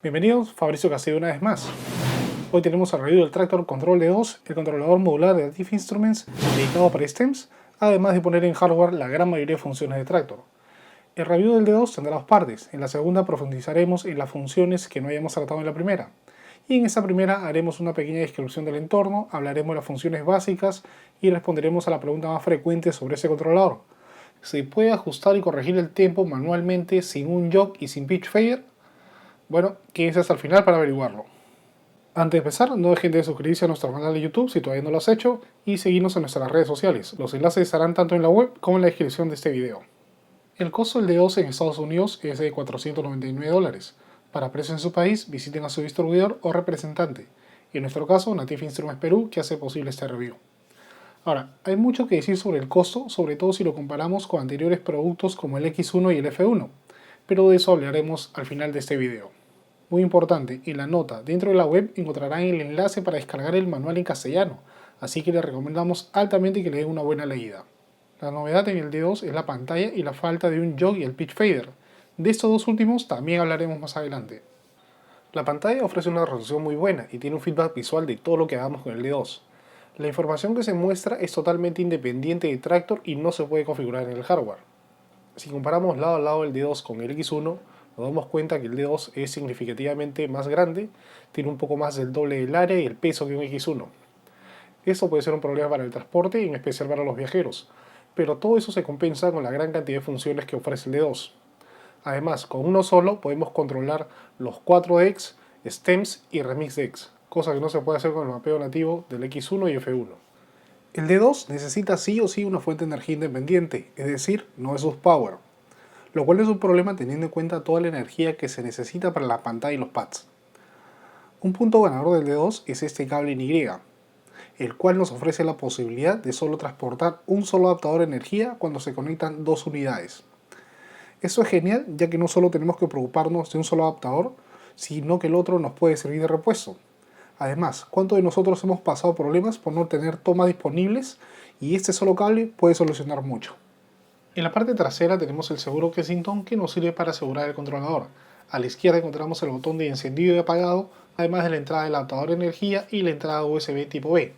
Bienvenidos, Fabricio Castillo una vez más. Hoy tenemos el review del Tractor Control D2, el controlador modular de Native Instruments dedicado para stems, además de poner en hardware la gran mayoría de funciones de Tractor. El review del D2 tendrá dos partes. En la segunda profundizaremos en las funciones que no hayamos tratado en la primera. Y en esta primera haremos una pequeña descripción del entorno, hablaremos de las funciones básicas y responderemos a la pregunta más frecuente sobre ese controlador. ¿Se puede ajustar y corregir el tempo manualmente sin un jog y sin pitch fader? Bueno, quédense hasta el final para averiguarlo. Antes de empezar, no dejen de suscribirse a nuestro canal de YouTube si todavía no lo has hecho y seguirnos en nuestras redes sociales. Los enlaces estarán tanto en la web como en la descripción de este video. El costo del D2 en Estados Unidos es de $499. Para precios en su país, visiten a su distribuidor o representante. En nuestro caso, Native Instruments Perú, que hace posible este review. Ahora, hay mucho que decir sobre el costo, sobre todo si lo comparamos con anteriores productos como el X1 y el F1, pero de eso hablaremos al final de este video. Muy importante, en la nota dentro de la web encontrarán el enlace para descargar el manual en castellano, así que les recomendamos altamente que le den una buena leída. La novedad en el D2 es la pantalla y la falta de un jog y el pitch fader. De estos dos últimos también hablaremos más adelante. La pantalla ofrece una resolución muy buena y tiene un feedback visual de todo lo que hagamos con el D2. La información que se muestra es totalmente independiente de Tractor y no se puede configurar en el hardware. Si comparamos lado a lado el D2 con el X1, nos damos cuenta que el D2 es significativamente más grande, tiene un poco más del doble del área y el peso que un X1. Esto puede ser un problema para el transporte, en especial para los viajeros, pero todo eso se compensa con la gran cantidad de funciones que ofrece el D2. Además, con uno solo podemos controlar los 4 decks, stems y remix decks, cosa que no se puede hacer con el mapeo nativo del X1 y F1. El D2 necesita sí o sí una fuente de energía independiente, es decir, no es power, lo cual es un problema teniendo en cuenta toda la energía que se necesita para la pantalla y los pads. Un punto ganador del D2 es este cable en Y, el cual nos ofrece la posibilidad de solo transportar un solo adaptador de energía cuando se conectan dos unidades. Esto es genial, ya que no solo tenemos que preocuparnos de un solo adaptador, sino que el otro nos puede servir de repuesto. Además, ¿cuántos de nosotros hemos pasado problemas por no tener tomas disponibles? Y este solo cable puede solucionar mucho. En la parte trasera tenemos el seguro Kensington, que nos sirve para asegurar el controlador. A la izquierda encontramos el botón de encendido y apagado, además de la entrada del adaptador de energía y la entrada USB tipo B.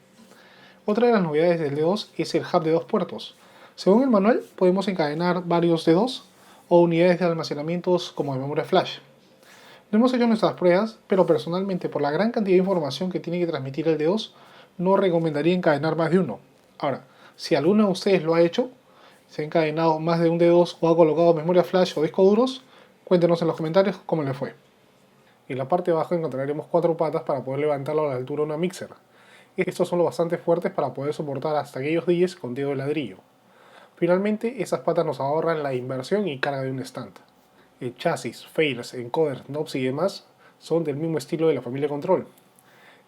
Otra de las novedades del D2 es el hub de dos puertos. Según el manual, podemos encadenar varios D2 o unidades de almacenamiento como de memoria flash. No hemos hecho nuestras pruebas, pero personalmente por la gran cantidad de información que tiene que transmitir el D2, no recomendaría encadenar más de uno. Ahora, si alguno de ustedes lo ha hecho, se ha encadenado más de un D2 o ha colocado memoria flash o discos duros, cuéntenos en los comentarios cómo les fue. En la parte de abajo encontraremos 4 patas para poder levantarlo a la altura de una mixer. Estos son lo bastante fuertes para poder soportar hasta aquellos DJs con dedo de ladrillo. Finalmente, esas patas nos ahorran la inversión y carga de un stand. El chasis, faders, encoders, knobs y demás son del mismo estilo de la familia Control.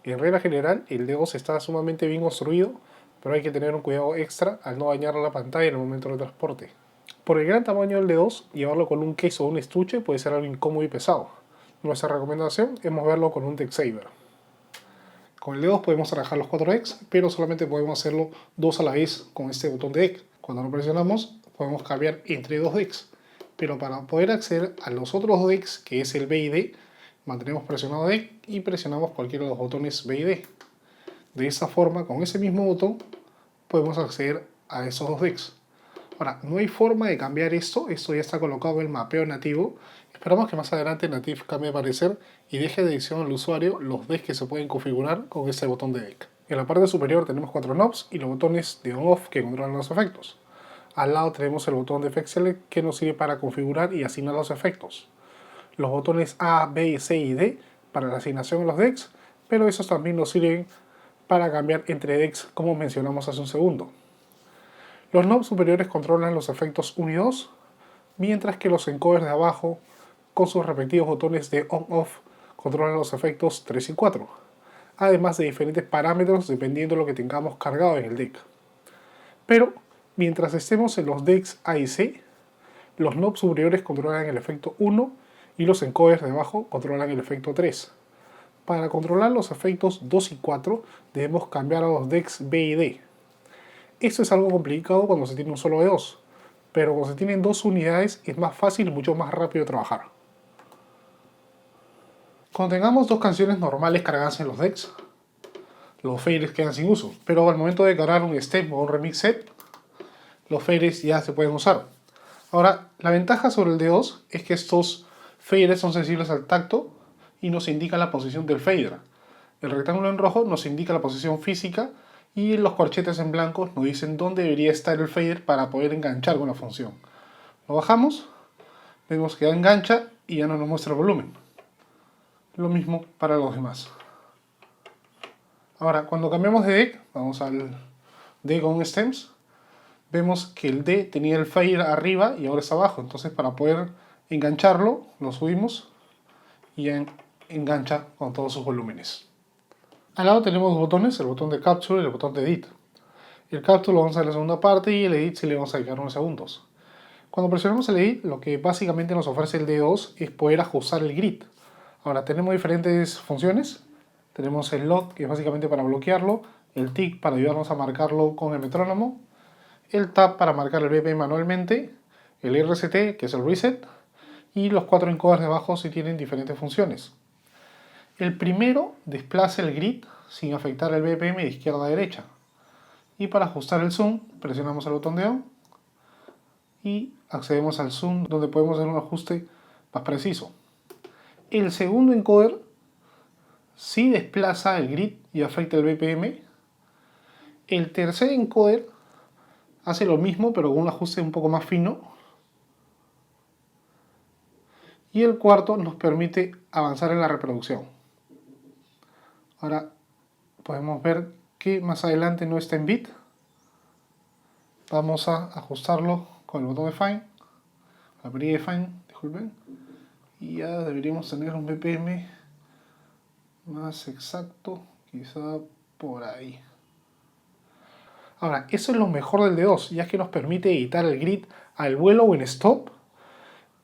En regla general, el D2 está sumamente bien construido, pero hay que tener un cuidado extra al no dañar la pantalla en el momento del transporte. Por el gran tamaño del D2, llevarlo con un case o un estuche puede ser algo incómodo y pesado. Nuestra recomendación es moverlo con un deck saver. Con el D2 podemos trabajar los 4 decks, pero solamente podemos hacerlo 2 a la vez con este botón de deck. Cuando lo presionamos, podemos cambiar entre 2 decks. Pero para poder acceder a los otros 2 decks, que es el B y D, mantenemos presionado deck y presionamos cualquiera de los botones B y D. De esta forma, con ese mismo botón, podemos acceder a esos 2 decks. Ahora, no hay forma de cambiar esto ya está colocado en el mapeo nativo. Esperamos que más adelante Native cambie de parecer y deje de edición al usuario los decks que se pueden configurar con este botón de deck. En la parte superior tenemos 4 knobs y los botones de on-off que controlan los efectos. Al lado tenemos el botón de Effect Select que nos sirve para configurar y asignar los efectos. Los botones A, B, C y D para la asignación de los decks, pero esos también nos sirven para cambiar entre decks como mencionamos hace un segundo. Los knobs superiores controlan los efectos 1 y 2, mientras que los encoders de abajo, con sus respectivos botones de on-off, controlan los efectos 3 y 4, además de diferentes parámetros dependiendo de lo que tengamos cargado en el deck. Pero, mientras estemos en los decks A y C, los knobs superiores controlan el efecto 1 y los encoders de abajo controlan el efecto 3. Para controlar los efectos 2 y 4 debemos cambiar a los decks B y D. Esto es algo complicado cuando se tiene un solo D2, pero cuando se tienen 2 unidades es más fácil y mucho más rápido trabajar. Cuando tengamos dos canciones normales cargadas en los decks, los faders quedan sin uso, pero al momento de cargar un stem o un remix set, los faders ya se pueden usar. Ahora, la ventaja sobre el D2 es que estos faders son sensibles al tacto y nos indican la posición del fader. El rectángulo en rojo nos indica la posición física y los corchetes en blanco nos dicen dónde debería estar el fader para poder enganchar con la función. Lo bajamos, vemos que ya engancha y ya no nos muestra el volumen. Lo mismo para los demás. Ahora, cuando cambiamos de deck, vamos al D con stems, vemos que el D tenía el fader arriba y ahora está abajo. Entonces, para poder engancharlo, lo subimos y ya engancha con todos sus volúmenes. Al lado tenemos dos botones, el botón de Capture y el botón de Edit. El Capture lo vamos a hacer en la segunda parte y el Edit sí le vamos a dedicar unos segundos. Cuando presionamos el Edit, lo que básicamente nos ofrece el D2 es poder ajustar el grid. Ahora, tenemos diferentes funciones. Tenemos el Lock, que es básicamente para bloquearlo, el Tick para ayudarnos a marcarlo con el metrónomo, el Tab para marcar el BPM manualmente, el RCT, que es el Reset, y los 4 encoders de abajo si tienen diferentes funciones. El primero desplaza el grid sin afectar el BPM de izquierda a derecha. Y para ajustar el zoom, presionamos el botón de ON y accedemos al zoom, donde podemos hacer un ajuste más preciso. El segundo encoder sí desplaza el grid y afecta el BPM. El tercer encoder hace lo mismo, pero con un ajuste un poco más fino. Y el cuarto nos permite avanzar en la reproducción. Ahora podemos ver que más adelante no está en bit. Vamos a ajustarlo con el botón de Fine, la perilla de Fine, disculpen. Y ya deberíamos tener un BPM más exacto, quizá por ahí. Ahora, eso es lo mejor del D2, ya que nos permite editar el grid al vuelo o en stop,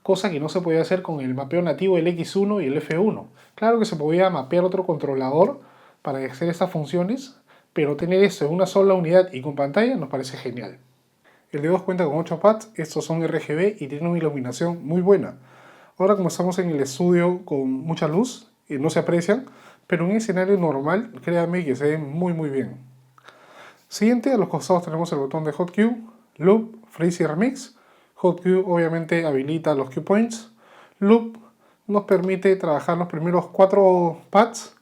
cosa que no se podía hacer con el mapeo nativo del X1 y el F1. Claro que se podía mapear otro controlador para hacer estas funciones, pero tener esto en una sola unidad y con pantalla nos parece genial. El D2 cuenta con 8 pads, estos son RGB y tienen una iluminación muy buena. Ahora, como estamos en el estudio con mucha luz, no se aprecian, pero en un escenario normal, créanme que se ven muy bien. Siguiente, a los costados tenemos el botón de Hot Cue, Loop, Freeze y Remix. Hot Cue obviamente habilita los Cue Points. Loop nos permite trabajar los primeros 4 pads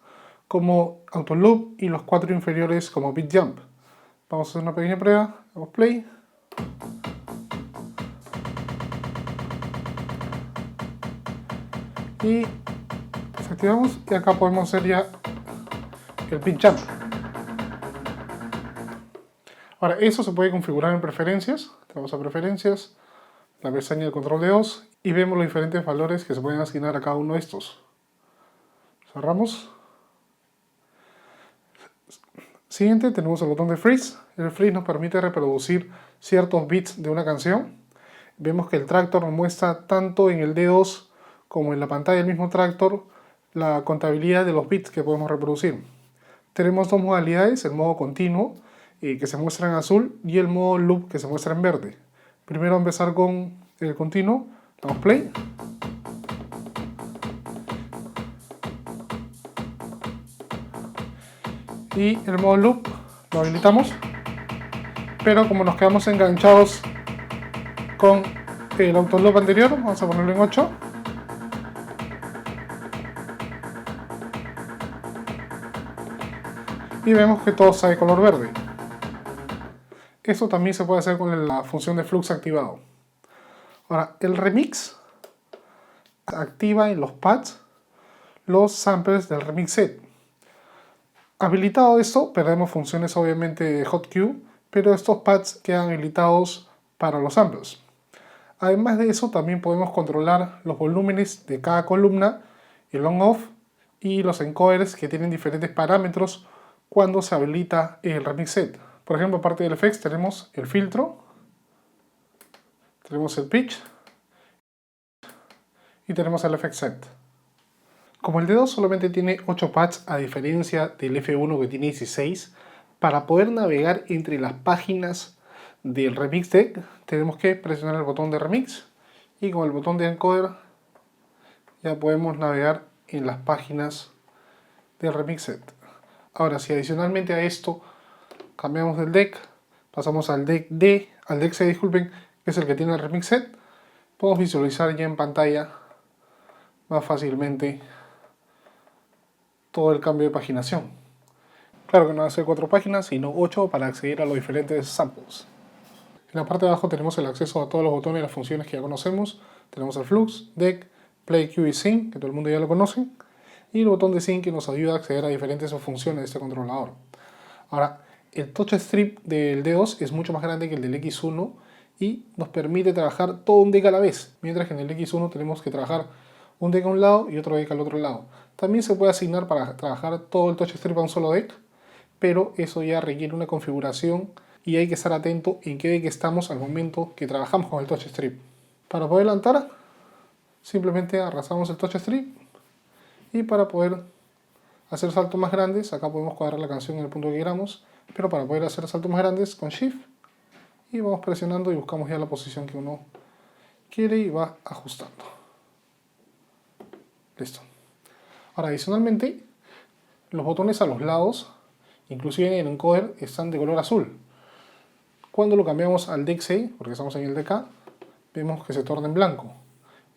como Auto Loop y los 4 inferiores como Beat Jump. Vamos a hacer una pequeña prueba, damos play. Y desactivamos y acá podemos hacer ya el Beat Jump. Ahora, eso se puede configurar en preferencias. Vamos a preferencias, la pestaña del control de OS y vemos los diferentes valores que se pueden asignar a cada uno de estos. Cerramos. Siguiente tenemos el botón de Freeze. El Freeze nos permite reproducir ciertos bits de una canción. Vemos que el tractor nos muestra tanto en el D2 como en la pantalla del mismo tractor la contabilidad de los bits que podemos reproducir. Tenemos dos modalidades, el modo continuo que se muestra en azul y el modo loop que se muestra en verde. Primero vamos a empezar con el continuo, damos play. Y el modo loop lo habilitamos, pero como nos quedamos enganchados con el auto loop anterior, vamos a ponerlo en 8. Y vemos que todo está de color verde. Esto también se puede hacer con la función de flux activado. Ahora, el remix activa en los pads los samples del remix set. Habilitado esto, perdemos funciones obviamente de Hot Cue, pero estos pads quedan habilitados para los samples. Además de eso, también podemos controlar los volúmenes de cada columna, el on-off y los encoders que tienen diferentes parámetros cuando se habilita el remix set. Por ejemplo, aparte del effects tenemos el filtro, tenemos el pitch y tenemos el effect set. Como el D2 solamente tiene 8 pads a diferencia del F1 que tiene 16, para poder navegar entre las páginas del remix deck tenemos que presionar el botón de remix y con el botón de encoder ya podemos navegar en las páginas del remix set. Ahora, si adicionalmente a esto cambiamos del deck, pasamos al deck C, disculpen, que es el que tiene el remix set, podemos visualizar ya en pantalla más fácilmente todo el cambio de paginación. Claro que no van a ser 4 páginas, sino 8 para acceder a los diferentes samples. En la parte de abajo tenemos el acceso a todos los botones y las funciones que ya conocemos. Tenemos el Flux, Deck, Play, Cue y Sync, que todo el mundo ya lo conoce, y el botón de Sync que nos ayuda a acceder a diferentes funciones de este controlador. Ahora, el touch strip del D2 es mucho más grande que el del X1 y nos permite trabajar todo un deck a la vez, mientras que en el X1 tenemos que trabajar un deck a un lado y otro deck al otro lado. También se puede asignar para trabajar todo el touch strip a un solo deck, pero eso ya requiere una configuración y hay que estar atento en qué deck estamos al momento que trabajamos con el touch strip. Para poder adelantar, simplemente arrasamos el touch strip, y para poder hacer saltos más grandes, acá podemos cuadrar la canción en el punto que queramos, pero para poder hacer saltos más grandes con Shift, y vamos presionando y buscamos ya la posición que uno quiere y va ajustando. Listo. Ahora, adicionalmente, los botones a los lados, inclusive en el encoder, están de color azul. Cuando lo cambiamos al deck C, porque estamos en el DK, vemos que se torna en blanco.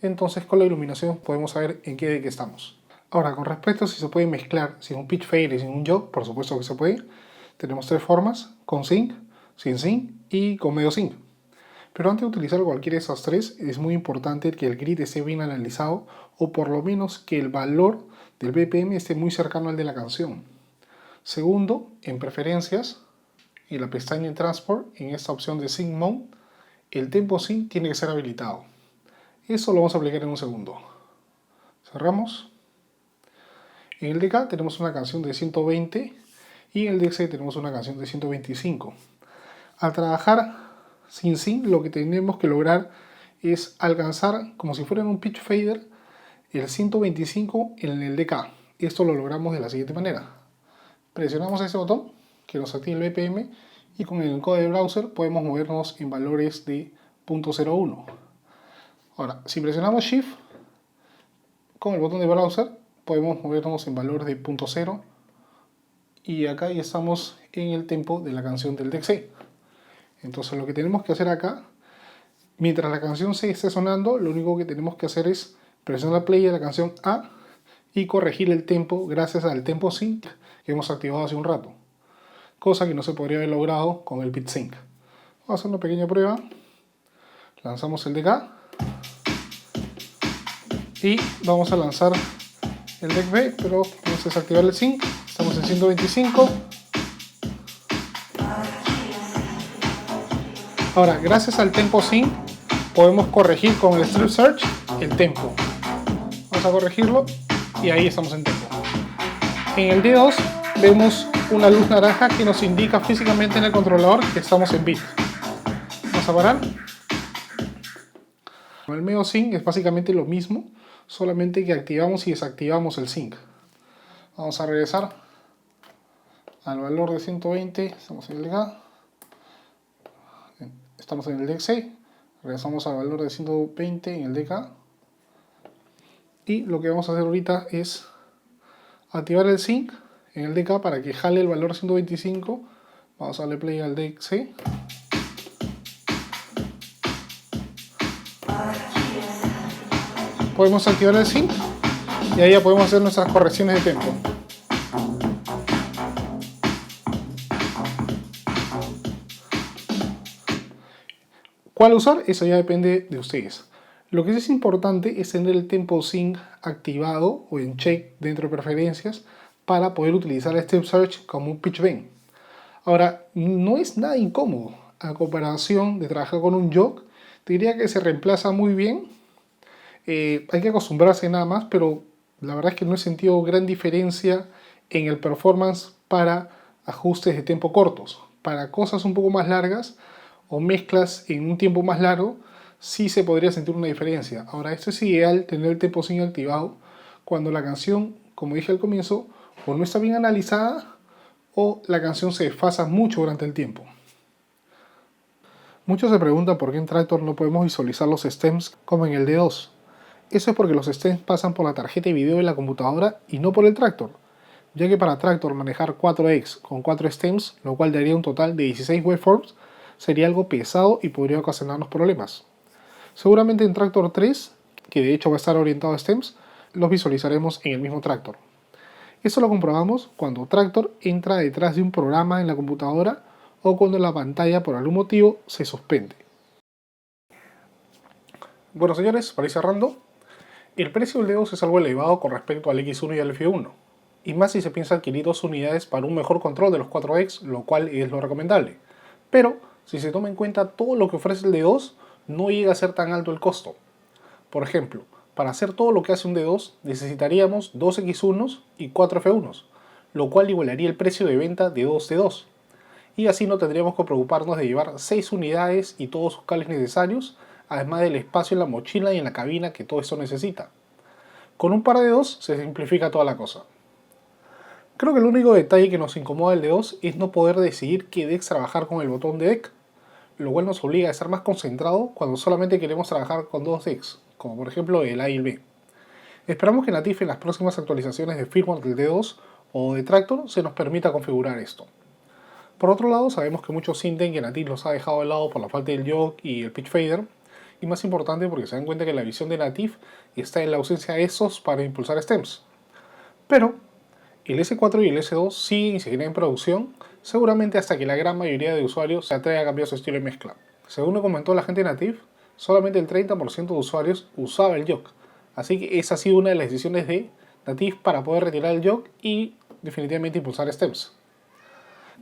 Entonces con la iluminación podemos saber en qué deck estamos. Ahora, con respecto a si se puede mezclar sin un pitch fade y sin un jog, por supuesto que se puede. Tenemos 3 formas: con sync, sin sync y con medio sync. Pero antes de utilizar cualquiera de esas 3, es muy importante que el grid esté bien analizado, o por lo menos que el valor del BPM esté muy cercano al de la canción. Segundo, en preferencias, en la pestaña en Transport, en esta opción de Sync Mode, el tempo sync tiene que ser habilitado. Eso lo vamos a aplicar en un segundo. Cerramos. En el DK tenemos una canción de 120 y en el DX tenemos una canción de 125. Al trabajar sin sync, lo que tenemos que lograr es alcanzar, como si fuera en un pitch fader, el 125 en el DK. Esto lo logramos de la siguiente manera. Presionamos ese botón que nos activa el BPM y con el encoder de browser podemos movernos en valores de 0.01. Ahora, si presionamos Shift con el botón de browser, podemos movernos en valores de 0.0 y acá ya estamos en el tempo de la canción del deck C. Entonces lo que tenemos que hacer acá, mientras la canción C esté sonando, lo único que tenemos que hacer es presionar play de la canción A y corregir el tempo gracias al tempo sync que hemos activado hace un rato, cosa que no se podría haber logrado con el pitch sync. Vamos a hacer una pequeña prueba. Lanzamos el DK y vamos a lanzar el deck B, pero vamos a desactivar el sync. Estamos en 125. Ahora, gracias al tempo sync podemos corregir con el strip search el tempo. Vamos a corregirlo y ahí estamos en tempo. En el D2 vemos una luz naranja que nos indica físicamente en el controlador que estamos en beat. Vamos a parar. Con el medio sync es básicamente lo mismo, solamente que activamos y desactivamos el sync. Vamos a regresar al valor de 120, estamos en el DK, estamos en el deck C, regresamos al valor de 120 en el DK, y lo que vamos a hacer ahorita es activar el sync en el DK para que jale el valor 125. Vamos a darle play al deck C. Podemos activar el sync y ahí ya podemos hacer nuestras correcciones de tempo. ¿Cuál usar? Eso ya depende de ustedes. Lo que sí es importante es tener el tempo sync activado o en check dentro de preferencias para poder utilizar el step search como un pitch bend. Ahora, no es nada incómodo a comparación de trabajar con un jog. Te diría que se reemplaza muy bien. Hay que acostumbrarse nada más, pero la verdad es que no he sentido gran diferencia en el performance para ajustes de tempo cortos. Para cosas un poco más largas o mezclas en un tiempo más largo, sí se podría sentir una diferencia. Ahora, esto es ideal tener el tempo sync activado cuando la canción, como dije al comienzo, o no está bien analizada o la canción se desfasa mucho durante el tiempo. Muchos se preguntan por qué en Traktor no podemos visualizar los stems como en el D2. Eso es porque los stems pasan por la tarjeta de video de la computadora y no por el Tractor, ya que para Tractor manejar 4X con 4 stems, lo cual daría un total de 16 waveforms, sería algo pesado y podría ocasionarnos problemas. Seguramente en Tractor 3, que de hecho va a estar orientado a stems, los visualizaremos en el mismo Tractor. Eso lo comprobamos cuando Tractor entra detrás de un programa en la computadora o cuando la pantalla por algún motivo se suspende. Bueno señores, para ir cerrando, el precio del D2 es algo elevado con respecto al X1 y al F1, y más si se piensa adquirir 2 unidades para un mejor control de los 4X, lo cual es lo recomendable. Pero, si se toma en cuenta todo lo que ofrece el D2, no llega a ser tan alto el costo. Por ejemplo, para hacer todo lo que hace un D2 necesitaríamos 2 X1s y 4 F1s, lo cual igualaría el precio de venta de 2 D2. Y así no tendríamos que preocuparnos de llevar 6 unidades y todos sus cables necesarios, además del espacio en la mochila y en la cabina que todo esto necesita. Con un par de D2 se simplifica toda la cosa. Creo que el único detalle que nos incomoda del D2 es no poder decidir qué decks trabajar con el botón de deck, lo cual nos obliga a estar más concentrado cuando solamente queremos trabajar con 2 decks, como por ejemplo el A y el B. Esperamos que Native en las próximas actualizaciones de firmware del D2 o de Tractor se nos permita configurar esto. Por otro lado, sabemos que muchos sienten que Native los ha dejado de lado por la falta del jog y el pitch fader, y más importante porque se dan cuenta que la visión de Native está en la ausencia de esos para impulsar stems. Pero el S4 y el S2 siguen y seguirán en producción, seguramente hasta que la gran mayoría de usuarios se atreva a cambiar su estilo de mezcla. Según lo comentó la gente de Native, solamente el 30% de usuarios usaba el jog, así que esa ha sido una de las decisiones de Native para poder retirar el jog y definitivamente impulsar stems.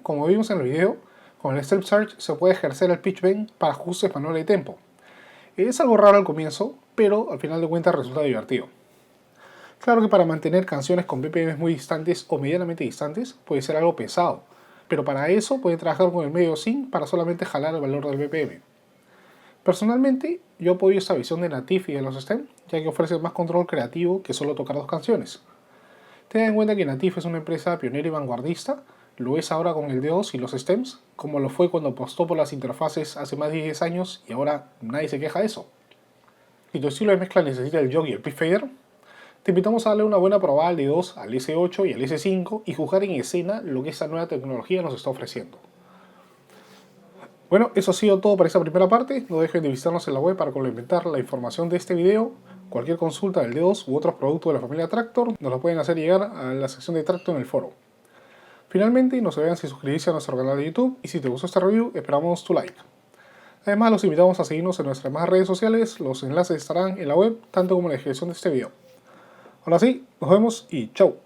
Como vimos en el video, con el Step Search se puede ejercer el pitch bend para ajustes manuales de tempo. Es algo raro al comienzo, pero al final de cuentas resulta divertido. Claro que para mantener canciones con BPMs muy distantes o medianamente distantes puede ser algo pesado, pero para eso pueden trabajar con el medio sync para solamente jalar el valor del BPM. Personalmente, yo apoyo esta visión de Native y de los stems, ya que ofrece más control creativo que solo tocar 2 canciones. Tengan en cuenta que Native es una empresa pionera y vanguardista, lo es ahora con el D2 y los stems, como lo fue cuando apostó por las interfaces hace más de 10 años y ahora nadie se queja de eso. Si tu estilo de mezcla necesita el jog y el pitch fader, te invitamos a darle una buena probada al D2, al S8 y al S5 y juzgar en escena lo que esta nueva tecnología nos está ofreciendo. Bueno, eso ha sido todo para esta primera parte. No dejen de visitarnos en la web para complementar la información de este video. Cualquier consulta del D2 u otros productos de la familia Tractor nos lo pueden hacer llegar a la sección de Tractor en el foro. Finalmente, no se olviden de suscribirse a nuestro canal de YouTube y si te gustó este review, esperamos tu like. Además, los invitamos a seguirnos en nuestras demás redes sociales, los enlaces estarán en la web, tanto como en la descripción de este video. Ahora sí, nos vemos y chau.